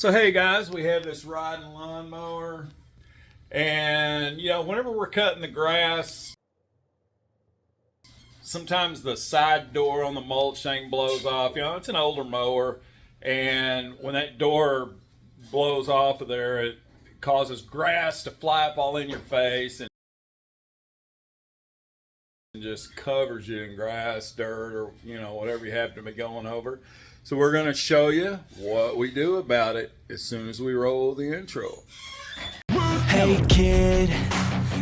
So hey guys, we have this riding lawnmower, and whenever we're cutting the grass, sometimes the side door on the mulch thing blows off. It's an older mower, and when that door blows off of there, it causes grass to fly up all in your face and just covers you in grass, dirt, or whatever you happen to be going over. So we're going to show you what we do about it as soon as we roll the intro. Hey kid,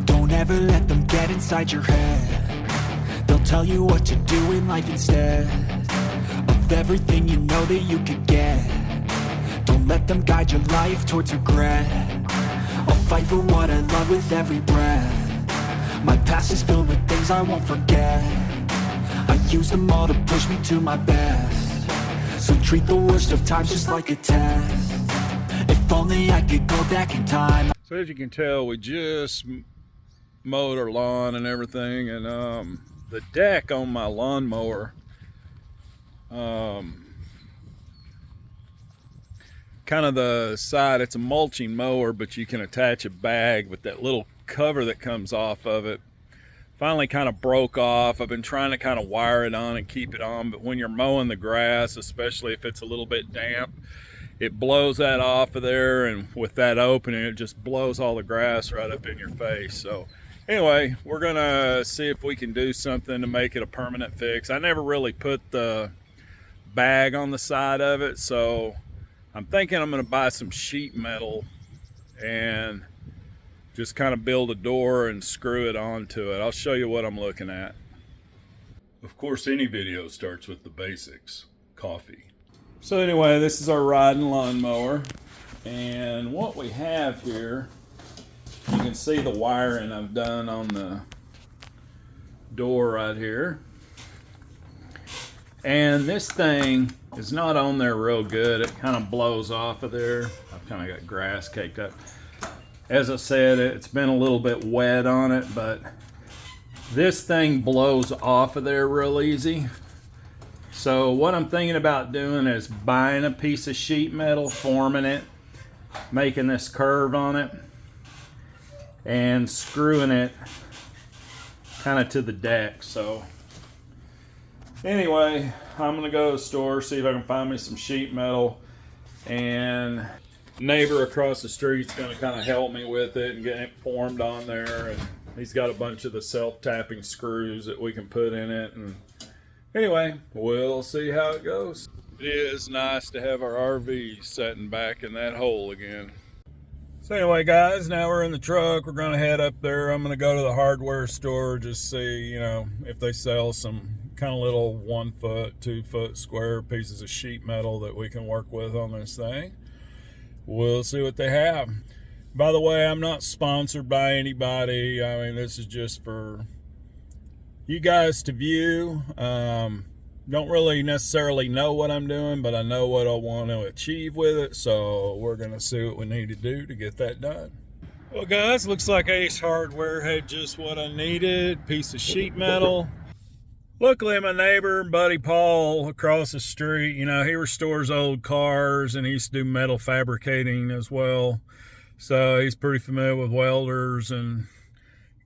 don't ever let them get inside your head. They'll tell you what to do in life instead of everything you know that you could get. Don't let them guide your life towards regret. I'll fight for what I love with every breath. My past is filled with things I won't forget. I use them all to push me to my best. So treat the worst of times just like a test. If only I could go back in time. So as you can tell, we just mowed our lawn and everything, and the deck on my lawnmower, kind of the side, it's a mulching mower, but you can attach a bag with that little cover that comes off of it. Finally kind of broke off. I've been trying to kind of wire it on and keep it on, but when you're mowing the grass, especially if it's a little bit damp, it blows that off of there, and with that opening, it just blows all the grass right up in your face. So anyway, we're gonna see if we can do something to make it a permanent fix. I never really put the bag on the side of it, so I'm thinking I'm gonna buy some sheet metal and just kind of build a door and screw it onto it. I'll show you what I'm looking at. Of course, any video starts with the basics: coffee. So anyway, this is our riding lawnmower, and what we have here, you can see the wiring I've done on the door right here. And this thing is not on there real good. It kind of blows off of there. I've kind of got grass caked up. As I said, it's been a little bit wet on it, but this thing blows off of there real easy. So what I'm thinking about doing is buying a piece of sheet metal, forming it, making this curve on it, and screwing it kind of to the deck. So anyway, I'm gonna go to the store, see if I can find me some sheet metal, and neighbor across the street's gonna kind of help me with it and get it formed on there, and he's got a bunch of the self-tapping screws that we can put in it. And anyway, we'll see how it goes. It is nice to have our RV sitting back in that hole again. So anyway guys, now we're in the truck. We're gonna head up there. I'm gonna go to the hardware store, just see if they sell some kind of little 1 foot, 2 foot square pieces of sheet metal that we can work with on this thing. We'll see what they have. By the way, I'm not sponsored by anybody. I mean, this is just for you guys to view. Don't really necessarily know what I'm doing, but I know what I want to achieve with it, so we're gonna see what we need to do to get that done. Well guys, looks like Ace Hardware had just what I needed: piece of sheet metal. Luckily, my neighbor, buddy Paul, across the street, he restores old cars, and he used to do metal fabricating as well. So he's pretty familiar with welders and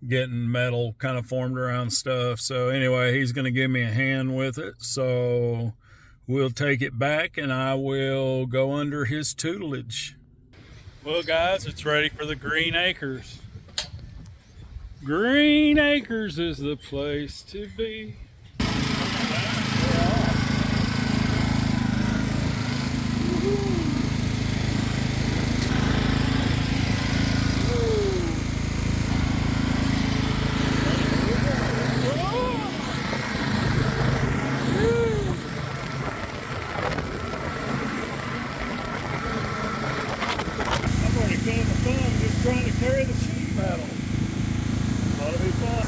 getting metal kind of formed around stuff. So anyway, he's going to give me a hand with it. So we'll take it back, and I will go under his tutelage. Well guys, it's ready for the Green Acres. Green Acres is the place to be. Trying to carry the sheet metal. Ought to be fun.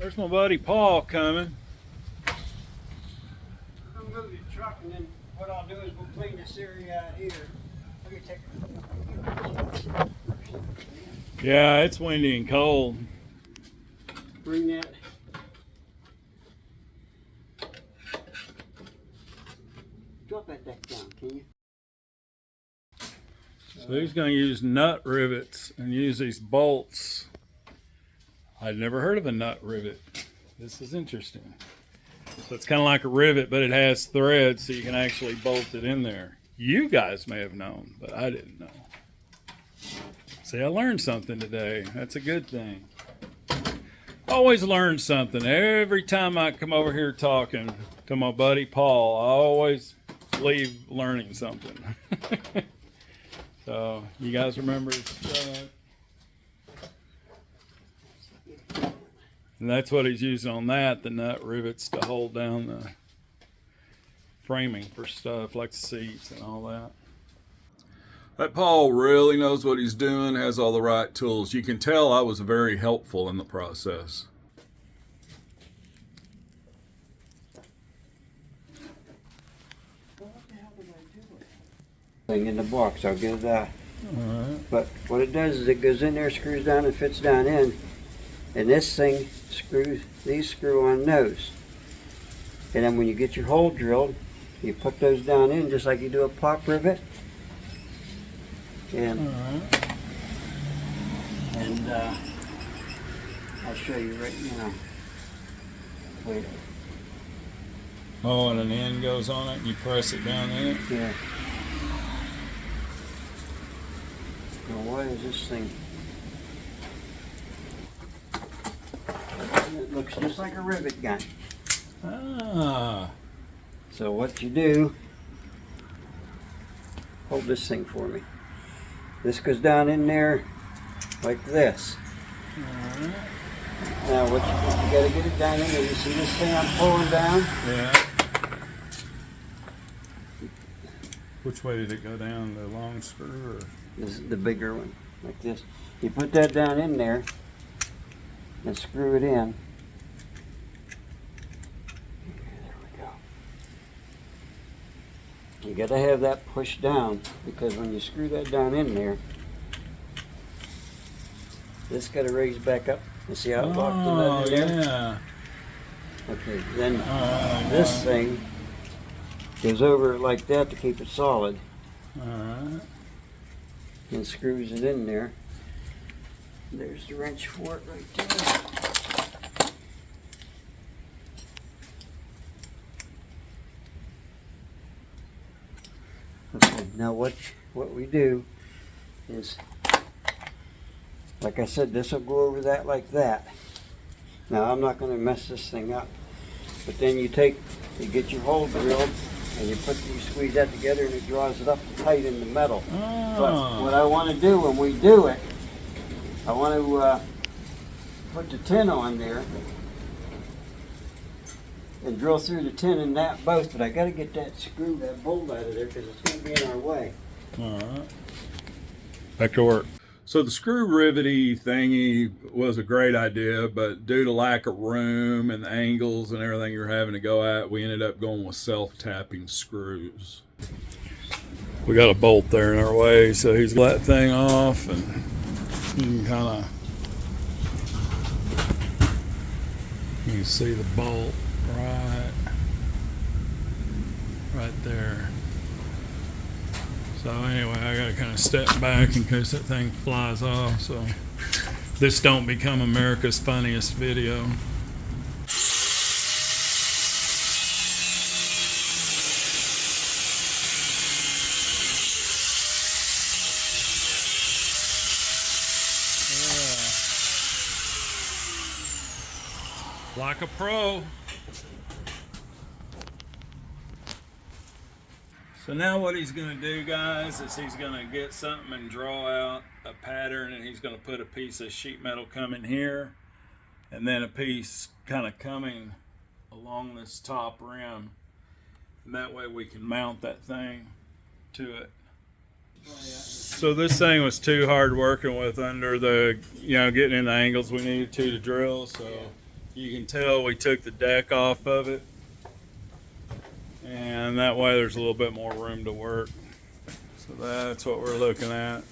There's my buddy Paul coming. I'll move the truck, and then what I'll do is we'll clean this area out here. Let me take Yeah, it's windy and cold. bring that. Drop that deck down, can you? So he's going to use nut rivets and use these bolts. I'd never heard of a nut rivet. This is interesting. So it's kind of like a rivet, but it has threads so you can actually bolt it in there. You guys may have known, but I didn't know. See, I learned something today. That's a good thing. Always learn something. Every time I come over here talking to my buddy Paul, I always leave learning something. So, you guys remember and that's what he's using on that, the nut rivets to hold down the framing for stuff like the seats and all that. That Paul really knows what he's doing, has all the right tools. You can tell I was very helpful in the process. Thing in the box, I'll get it out. Alright. But what it does is it goes in there, screws down, and fits down in. And this thing screws, these screw on those. And then when you get your hole drilled, you put those down in just like you do a pop rivet. And I'll show you right now. Wait. Oh, and an end goes on it and you press it down in it? Yeah. Now why is this thing? It looks just like a rivet gun. Ah. So what you do, hold this thing for me. This goes down in there like this. Alright. Now what you gotta get it down in there. You see this thing I'm pulling down? Yeah. Which way did it go down? The long screw or? This is the bigger one, like this. You put that down in there and screw it in. There we go. You gotta have that pushed down because when you screw that down in there, this gotta raise back up. You see how it locked in that in there? Yeah. Okay, then this thing goes over it like that to keep it solid. Alright. And screws it in there. There's the wrench for it right there. Okay, now what we do is, like I said, this will go over that like that. Now I'm not going to mess this thing up, but then you get your hole drilled and you squeeze that together and it draws it up tight in the metal. Oh. But what I want to do when we do it, I want to put the tin on there and drill through the tin in that both, but I got to get that bolt out of there because it's going to be in our way. Alright. Back to work. So the screw rivety thingy was a great idea, but due to lack of room and the angles and everything you're having to go at, we ended up going with self-tapping screws. We got a bolt there in our way, so he's got that thing off and you can you can see the bolt right there. So anyway, I gotta kind of step back in case that thing flies off, so this don't become America's funniest video. Yeah. Like a pro. So now what he's going to do, guys, is he's going to get something and draw out a pattern, and he's going to put a piece of sheet metal coming here and then a piece kind of coming along this top rim, and that way we can mount that thing to it. So this thing was too hard working with under the, getting in the angles we needed to drill, so You can tell we took the deck off of it, and that way there's a little bit more room to work. So that's what we're looking at.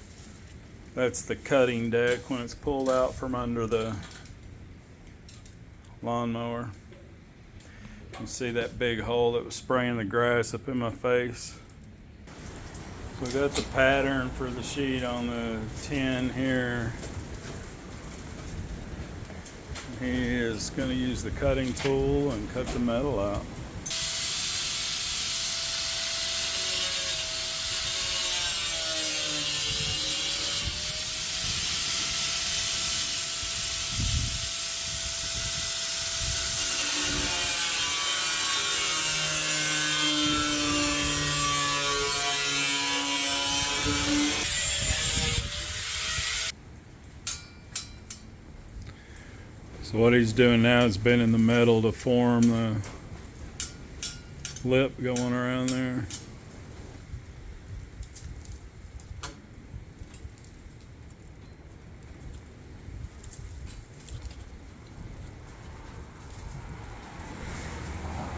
That's the cutting deck when it's pulled out from under the lawnmower. You see that big hole that was spraying the grass up in my face. So we got the pattern for the sheet on the tin here. He is going to use the cutting tool and cut the metal out. So what he's doing now is bending the metal to form the lip going around there.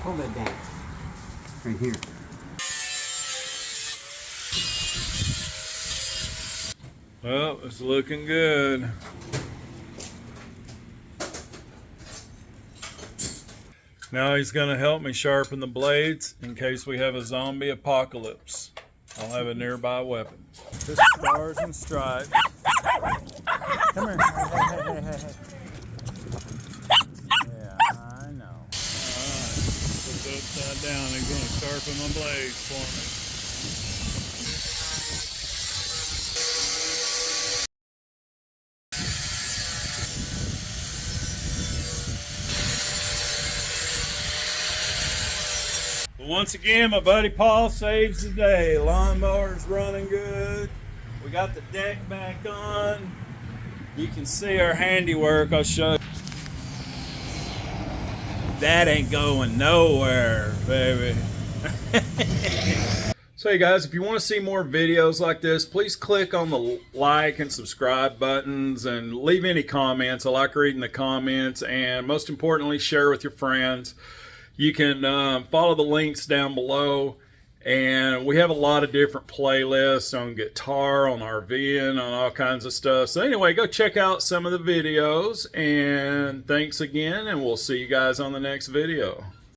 Pull that down. Right here. Well, it's looking good. Now he's going to help me sharpen the blades in case we have a zombie apocalypse. I'll have a nearby weapon. Just stars and stripes. Come here. Hey. Yeah, I know. Alright, put it upside down. He's going to sharpen my blades for me. Once again, my buddy Paul saves the day. Lawnmower's running good. We got the deck back on. You can see our handiwork. I'll show you. That ain't going nowhere, baby. So, hey guys, if you want to see more videos like this, please click on the like and subscribe buttons and leave any comments. I like reading the comments, and most importantly, share with your friends. You can follow the links down below, and we have a lot of different playlists on guitar, on RVing, on all kinds of stuff. So anyway, go check out some of the videos, and thanks again, and we'll see you guys on the next video.